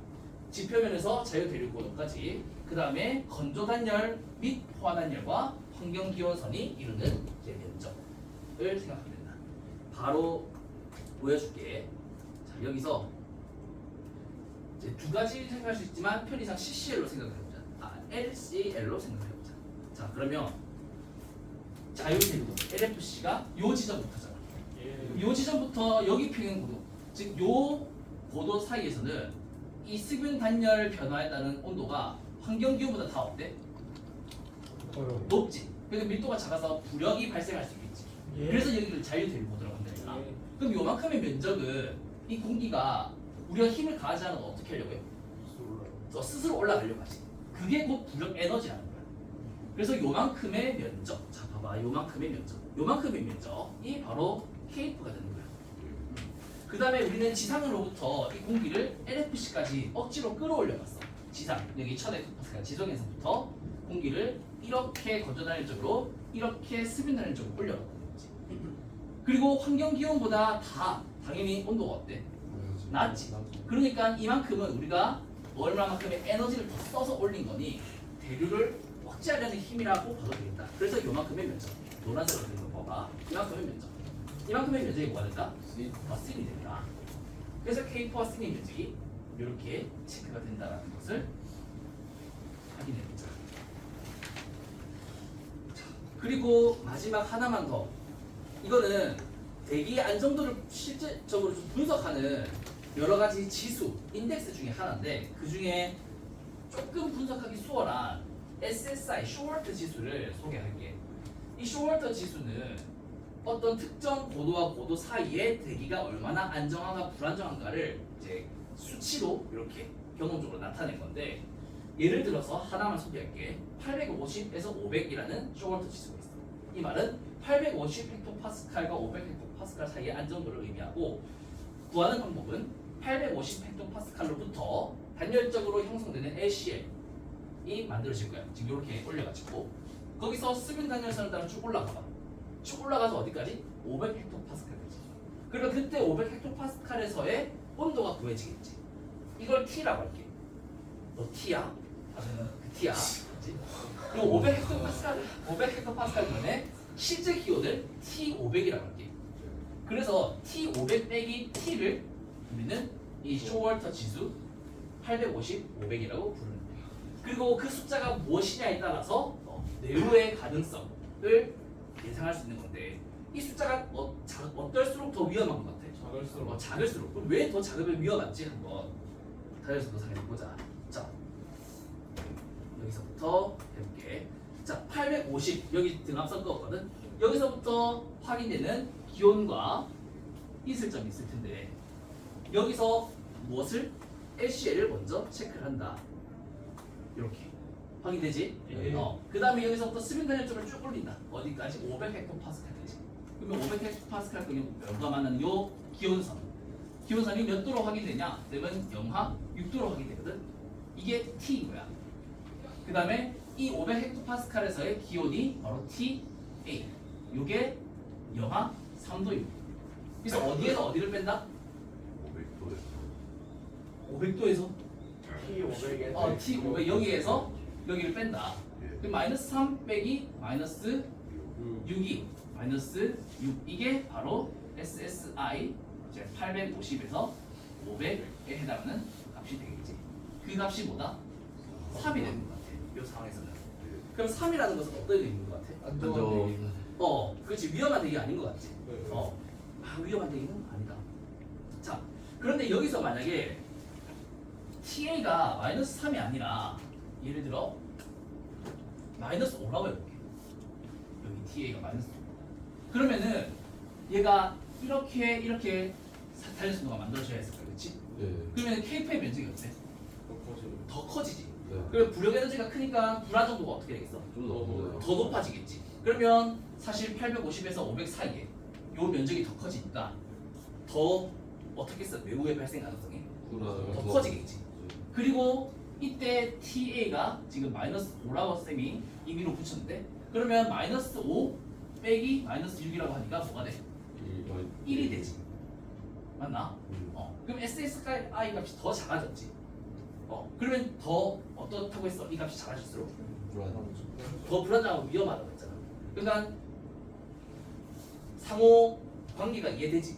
지표면에서 자유 대류 고도까지, 그 다음에 건조 단열 및 포화 단열과 환경 기온선이 이루는 이제 면적을 생각하면 된다. 바로 보여줄게. 자, 여기서 이제 두 가지 생각할 수 있지만 편의상 CCL로 생각해보자. LCL로 생각해보자. 자, 그러면 자유 대류 고도 LFC가 요 지점부터잖아. 요 지점부터 여기 평행 고도, 즉 요 고도 사이에서는 이 수분 단열 변화에 따른 온도가 환경 기온보다 다 어때? 높지. 그래서 밀도가 작아서 부력이 발생할 수 있겠지. 그래서 여기를 자유 대류 고도라고 한다니까. 그럼 요만큼의 면적은 이 공기가 우리가 힘을 가하지 않아도 어떻게 하려고 해요? 스스로 올라가려고 하지. 그게 곧 부력 에너지라는 거야. 그래서 요만큼의 면적. 자, 봐봐. 요만큼의 면적. 요만큼의 면적이 바로 kF가 되는 거야. 그 다음에 우리는 지상으로부터 이 공기를 LFC까지 억지로 끌어올려봤어. 지상, 여기 1000헥토파스칼 지성에서부터 공기를 이렇게 건조단일 쪽으로 이렇게 스빈단일 쪽으로 올려봤다는 거지. 그리고 환경 기온보다 다 당연히 온도가 어때? 낮지. 그러니까 이만큼은 우리가 얼마만큼의 에너지를 더 써서 올린 거니 대류를 억제하려는 힘이라고 봐도 되겠다. 그래서 요만큼의 면적. 노란색으로 되는 거 봐봐. 이만큼의 면적. 이만큼의 면적이 뭐가 될까? C이 된다. 그래서 K4와 C의 면적이 이렇게 체크가 된다는 것을 확인해보자. 그리고 마지막 하나만 더. 이거는 대기의 안정도를 실질적으로 좀 분석하는 여러 가지 지수, 인덱스 중에 하나인데 그 중에 조금 분석하기 수월한 SSI, 쇼월트 지수를 소개할게. 이 쇼월트 지수는 어떤 특정 고도와 고도 사이에 대기가 얼마나 안정한가 불안정한가를 이제 수치로 이렇게 경험적으로 나타낸 건데 예를 들어서 하나만 소개할게. 850에서 500이라는 쇼월트 지수가 있어. 이 말은 850헥토파스칼과 500헥토파스칼 사이의 안정도를 의미하고 구하는 방법은 850헥토파스칼로부터 단열적으로 형성되는 LCL이 만들어질 거야. 지금 이렇게 올려가지고 거기서 스빈 단열선을 따라 쭉 올라가봐. 쭉 올라가서 어디까지? 500헥토파스칼까지. 그러면 그때 500헥토파스칼에서의 온도가 구해지겠지. 이걸 T라고 할게. 너 T야? 그 T야. 그치? 그리고 500헥토파스칼 전에 실제 기온을 T500이라고 할게. 그래서 T500 빼기 T를 우리는 이 쇼월터 지수 850, 500이라고 부르는 거야. 그리고 그 숫자가 무엇이냐에 따라서 내로의 가능성을 예상할 수 있는 건데 이 숫자가 어떨수록 더 위험한 것 같아? 작을수록. 그럼 왜 더 작으면 위험한지 한번 다이어서 상해보자. 자, 여기서부터 해볼게. 자, 850 여기 등압선 껐거든. 여기서부터 확인되는 기온과 있을 점이 있을 텐데 여기서 무엇을? LCL을 먼저 체크를 한다. 이렇게 확인되지? 예. 그 다음에 여기서부터 스빈 단열점을 쭉 올린다. 어디까지? 500헥토파스칼까지. 그러면 500헥토파스칼 몇과 만나는 요 기온선. 기온선이 몇 도로 확인되냐? 그러면 영하 6도로 확인되거든. 이게 T인 거야. 그 다음에 이 500헥토파스칼에서의 기온이 바로 TA. 요게 영하 3도입니다. 그래서 어디에서 어디를 뺀다? 500도에서 500도에서 T500에서 T500 여기에서 여기를 뺀다. 예. 그럼 마이너스 3 빼기 마이너스 6이 마이너스 6 이게 바로 SSI 이제 850에서 500에 해당하는 값이 되겠지. 그 값이 뭐다? 3이 되는 것 같아. 이 상황에서는. 그럼 3이라는 것은 어떤 의미인 것 같아? 안정한 그렇지. 위험한 얘기 아닌 것 같지. 위험한 얘기는 아니다. 자, 그런데 여기서 만약에 TA가 마이너스 3이 아니라 예를 들어 마이너스 5라고 해볼게. 여기 TA가 마이너스 5. 그러면은 얘가 이렇게 단열선도가 만들어져야 했을 거야, 그렇지? 그러면 K표의 면적이 어때? 더 커지지. 그러면 부력 에너지가 크니까 불안정도가 어떻게 되겠어? 더 높아지겠지. 그러면 사실 850에서 500 사이에 요 면적이 더 커지니까 더 어떻게 써? 외부의 발생 가능성이 더 커지겠지. 그리고 이때 TA가 지금 마이너스 5라고 쌤이 임의로 붙였는데 그러면 마이너스 5 빼기 마이너스 6이라고 하니까 뭐가 돼? 1이 되지. 맞나? 그럼 SSI 값이 더 작아졌지. 그러면 더 어떻다고 했어? 이 값이 작아질수록 더 불안정하고 위험하다고 했잖아. 그러니까 상호 관계가 이해되지.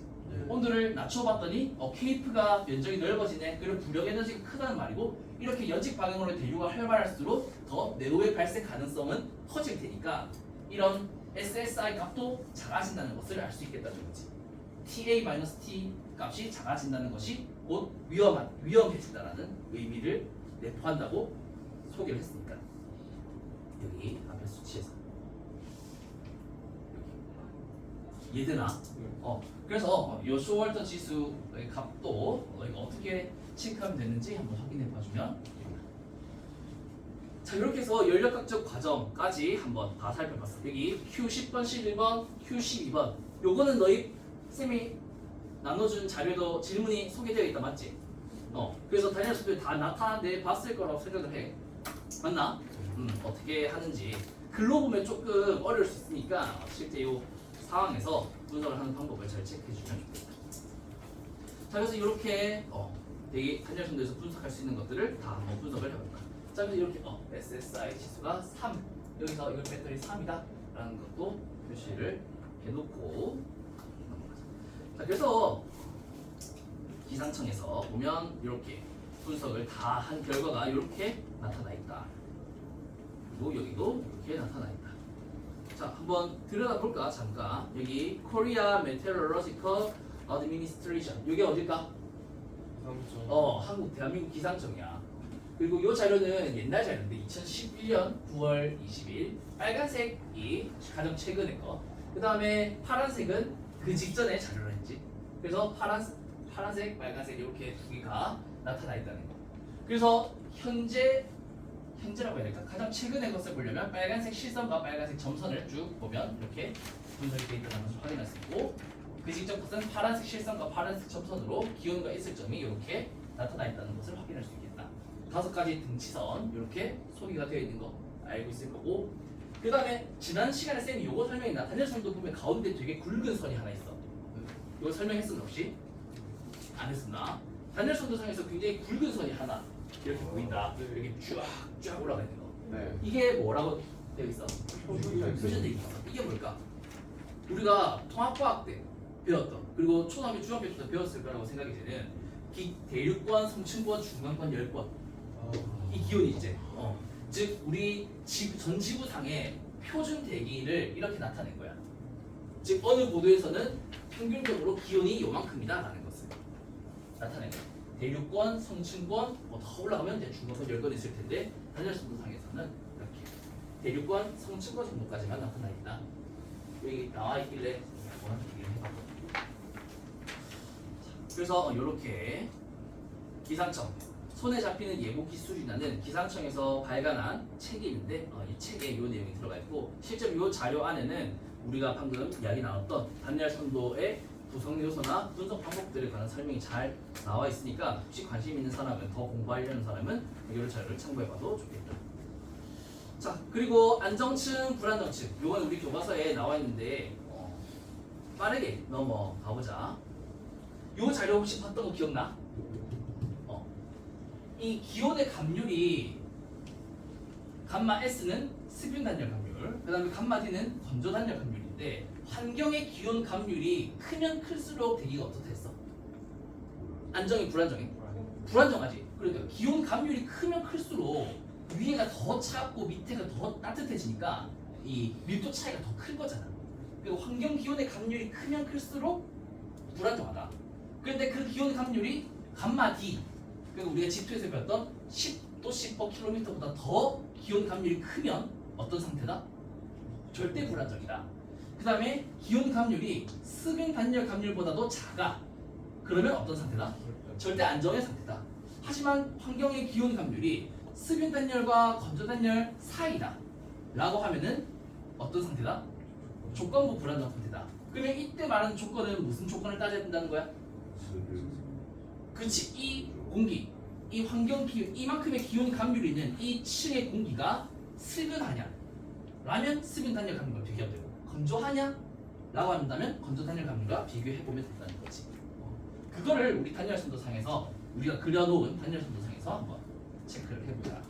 온도를 낮춰봤더니 케이프가 면적이 넓어지네. 그리고 부력 에너지가 크다는 말이고 이렇게 연직 방향으로 대류가 활발할수록 더 내로의 발생 가능성은 커질 테니까 이런 SSI 값도 작아진다는 것을 알 수 있겠다는 거지. TA-T 값이 작아진다는 것이 곧 위험해진다는 의미를 내포한다고 소개를 했으니까 여기 앞에 수치에서 얘들아 그래서 이 쇼월터 지수의 값도 너희가 어떻게 체크하면 되는지 한번 확인해 봐주면 자 자, 이렇게 해서 연력학적 과정까지 한번 다 살펴봤어. 여기 Q10번, 11번, Q12번. 요거는 너희 쌤이 나눠준 자료도 질문이 소개되어 있다, 맞지? 그래서 단열 수도 다 나타내 봤을 거라고 생각을 해. 맞나? 어떻게 하는지 글로 보면 조금 어려울 수 있으니까 실제 이 상황에서 분석을 하는 방법을 잘 체크해 주면 좋겠다. 자, 그래서 이렇게 되게 단열 순도에서 분석할 수 있는 것들을 다 한번 분석을 해볼까. 자, 그래서 이렇게 SSI 지수가 3, 여기서 이걸 배터리 3이다 라는 것도 표시를 해놓고 넘어가자. 자, 그래서 기상청에서 보면 이렇게 분석을 다 한 결과가 이렇게 나타나 있다. 그리고 여기도 이렇게 나타나 있다. 자, 한번 들여다볼까 잠깐. 여기 Korea Meteorological Administration. 이게 어딜까? 한국 대한민국 기상청이야. 그리고 이 자료는 옛날 자료인데 2011년 9월 20일 빨간색이 가장 최근의 거. 그 다음에 파란색은 그 직전에 자료를 했지. 그래서 파란색, 빨간색 이렇게 두 개가 나타나 있다는 거. 그래서 현재라고 해야 될까? 가장 최근의 것을 보려면 빨간색 실선과 빨간색 점선을 쭉 보면 이렇게 분석이 되어 있다는 것을 확인할 수 있고, 그 직전 것은 파란색 실선과 파란색 점선으로 기온과 있을 점이 이렇게 나타나 있다는 것을 확인할 수 있겠다. 5가지 등치선 이렇게 소개가 되어 있는 거 알고 있을 거고, 그 다음에 지난 시간에 쌤이 이거 설명했나? 단열선도 보면 가운데 되게 굵은 선이 하나 있어. 이거 설명했었나 혹시? 안 했었나? 단열선도 상에서 굉장히 굵은 선이 하나 이렇게 보인다. 이렇게 쫙 올라가 있는 거. 네. 이게 뭐라고 되어 있어? 표준되어 있어. 이게 뭘까? 우리가 통합과학 때 배웠던, 그리고 초등학교, 중학교 때도 배웠을 거라고 생각이 되는 대륙권, 성층권, 중간권, 열권. 이 기온이 있지. 즉 우리 전 지구상의 표준 대기를 이렇게 나타낸 거야. 즉 어느 고도에서는 평균적으로 기온이 요만큼이다라는 것을 나타낸 거야. 대륙권, 성층권, 더 올라가면 이제 중간권, 열권이 있을 텐데 단열선도상에서는 이렇게 대륙권, 성층권 정도까지만 나타나 있다. 여기 나와 있길래 한번 얘기를 해봤거든요. 그래서 이렇게 기상청 손에 잡히는 예보 기술이라는 기상청에서 발간한 책이 있는데 이 책에 이 내용이 들어가 있고, 실제로 이 자료 안에는 우리가 방금 이야기 나눴던 단열 선도의 구성 요소나 분석 방법들에 관한 설명이 잘 나와 있으니까 혹시 관심 있는 사람은, 더 공부하려는 사람은 이 자료를 참고해봐도 좋겠다. 자, 그리고 안정층, 불안정층. 이건 우리 교과서에 나와 있는데 빠르게 넘어가 보자. 이 자료 혹시 봤던 거 기억나? 이 기온의 감률이 감마 S는 습균 단열 감률, 그 다음에 감마 D는 건조 단열 감률인데, 환경의 기온 감률이 크면 클수록 대기가 어떻다 했어? 안정이 불안정이? 불안정하지. 그러니까 기온 감률이 크면 클수록 위에가 더 차갑고 밑에가 더 따뜻해지니까 이 밀도 차이가 더 큰 거잖아. 그리고 환경 기온의 감률이 크면 클수록 불안정하다. 그런데 그 기온 감률이 감마 D, 그리고 우리가 G2에서 배웠던 10도 10km보다 더 기온 감률이 크면 어떤 상태다? 절대 불안정이다. 그 다음에 기온 감률이 습균 단열 감률보다도 작아. 그러면 어떤 상태다? 절대 안정의 상태다. 하지만 환경의 기온 감률이 습균 단열과 건조 단열 사이다 라고 하면은 어떤 상태다? 조건부 불안정 상태다. 그러면 이때 말하는 조건은 무슨 조건을 따져야 된다는 거야? 그치. 이 공기, 이 환경 기온, 이만큼의 기온 감률이 있는 이 층의 공기가 습균하냐 라면 습균 단열 감률과 비교하면 되고, 건조하냐 라고 한다면 건조 단열 감률과 비교해보면 된다는 거지. 그거를 우리 단열 선도상에서 우리가 그려놓은 단열 선도상에서 한번 체크를 해보자.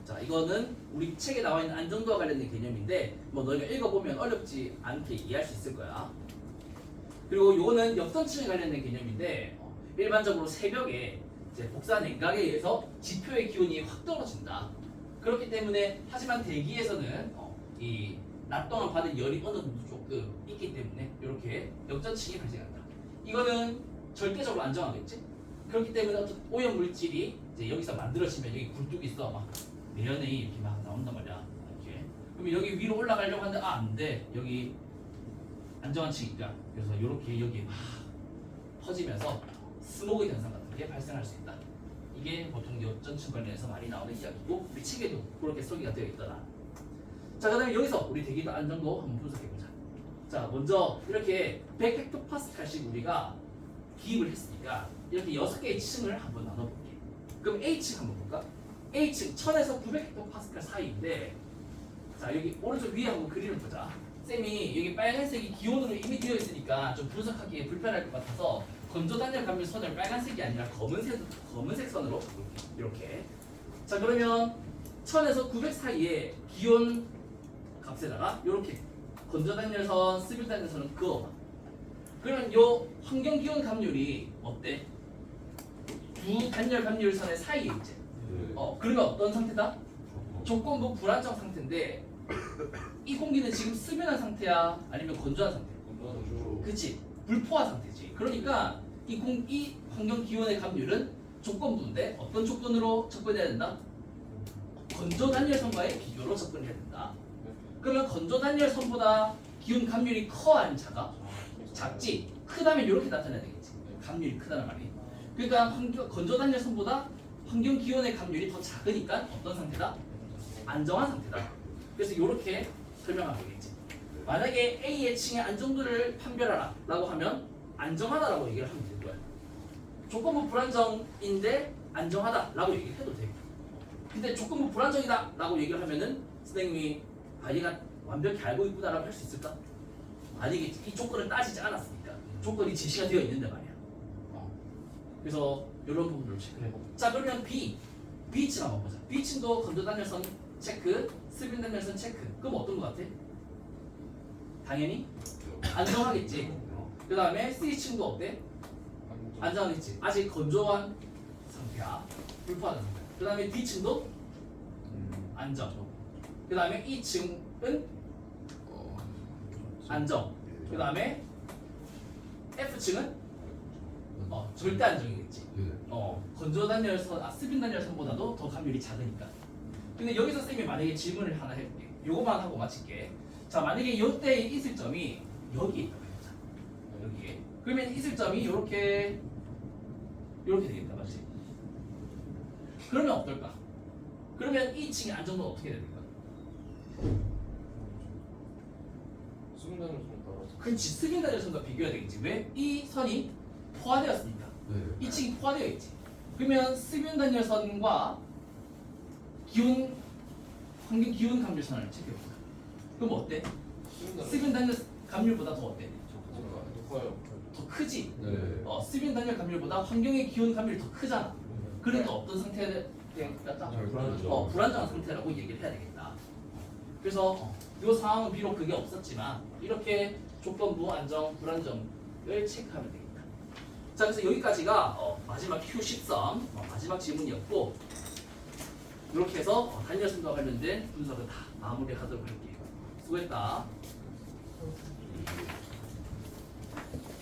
자, 이거는 우리 책에 나와 있는 안정도와 관련된 개념인데 뭐 너희가 읽어보면 어렵지 않게 이해할 수 있을 거야. 그리고 이거는 역선층에 관련된 개념인데 일반적으로 새벽에 이제 복사 냉각에 의해서 지표의 기온이 확 떨어진다. 그렇기 때문에, 하지만 대기에서는 이 낮 동안 받은 열이 어느 정도 조금 있기 때문에 이렇게 역전층이 발생한다. 이거는 절대적으로 안정하겠지? 그렇기 때문에 어떤 오염 물질이 이제 여기서 만들어지면 여기 굴뚝이 있어 막 내연에 이렇게 막 나온단 말이야. 이렇게. 그러면 여기 위로 올라가려고 하는데 안 돼. 여기 안정한 층이니까. 그래서 이렇게 여기 막 퍼지면서 스모그 현상 같은 게 발생할 수 있다. 이게 보통 역전층 관련해서 많이 나오는 이야기고 우리 책에도 그렇게 설계가 되어 있더라. 자, 그다음에 여기서 우리 대기도 안정도 한번 분석해보자. 자, 먼저 이렇게 100헥토파스칼씩 우리가 기입을 했으니까 이렇게 6개의 층을 한번 나눠볼게. 그럼 A층 한번 볼까? A층 1000에서 900헥토파스칼 사이인데, 자, 여기 오른쪽 위에 한번 그림을 보자. 쌤이 여기 빨간색이 기온으로 이미 되어 있으니까 좀 분석하기에 불편할 것 같아서 건조 단열 감밀 선을 빨간색이 아니라 검은색 선으로 바꿀게. 이렇게. 자, 그러면 1000에서 900 사이에 기온 값에다가 이렇게 건조 단열선, 스빌 단열선을 그어봐. 그러면 요 환경 기온 감률이 어때? 두 단열 감률선의 사이에 있지. 그러면 어떤 상태다? 조건부 불안정 상태인데 이 공기는 지금 스면한 상태야? 아니면 건조한 상태야? 그치? 불포화 상태지. 그러니까 이 환경 기온의 감률은 조건부인데 어떤 조건으로 접근해야 된다? 건조 단열선과의 비교로 접근해야 된다. 그러면 건조 단열선보다 기온 감률이 커 아니면 작아? 작지. 크다면 이렇게 나타내야 되겠지. 감률이 크다는 말이. 그러니까 건조 단열선보다 환경 기온의 감률이 더 작으니까 어떤 상태다? 안정한 상태다. 그래서 이렇게 설명하면 되겠지. 만약에 A의 층의 안정도를 판별하라 라고 하면 안정하다라고 얘기를 하면 될 거야. 조건부 불안정인데 안정하다 라고 얘기를 해도 돼. 근데 조건부 불안정이다 라고 얘기를 하면은 선생님이 얘가 완벽히 알고 있구나 라고 할 수 있을까? 아니겠지. 이 조건을 따지지 않았으니까. 조건이 제시가 되어 있는데 말이야. 그래서 이런 부분을 체크해보고. 자, 그러면 B층 한번 보자. B층도 건조 단열선 체크, 스빈 단열선 체크. 그럼 어떤 거 같아? 당연히 안정하겠지. 그 다음에 C층도 어때? 안정하겠지. 아직 건조한 상태야. 불포하는 상태. 그 다음에 D층도 안정. 그 다음에 E층은 안정. 그 다음에 F층은 절대 안정이겠지. 건조 단열선, 스빈 단열선보다도 더 감률이 작으니까. 근데 여기서 쌤이 만약에 질문을 하나 해볼게. 요거만 하고 마칠게. 자, 만약에 이때 있을 점이 여기에 있다고 해보자. 여기에. 그러면 있을 점이 이렇게 되겠다, 맞지? 그러면 어떨까? 그러면 이 층의 안정도는 어떻게 될까? 그렇지, 스빈 단열선과 비교해야 되겠지. 왜? 이 선이 포화되었으니까. 이 층이 포화되어 있지. 그러면 스빈 단열선과 환경 기온 감률선을 체크해보자. 그럼 어때? 스빈 단열 감률보다 더 어때? 더 크지? 스빈 단열 감률보다 환경의 기온 감률이 더 크잖아. 그러니까 어떤 상태가 되겠다? 불안정한 상태라고 얘기를 해야 되겠다. 그래서 이 상황은 비록 그게 없었지만 이렇게 조건부 안정, 불안정을 체크하면 되겠다. 자, 그래서 여기까지가 마지막 Q13 마지막 질문이었고, 이렇게 해서 단열선과 관련된 분석을 다 마무리하도록 할게요. 수고했다.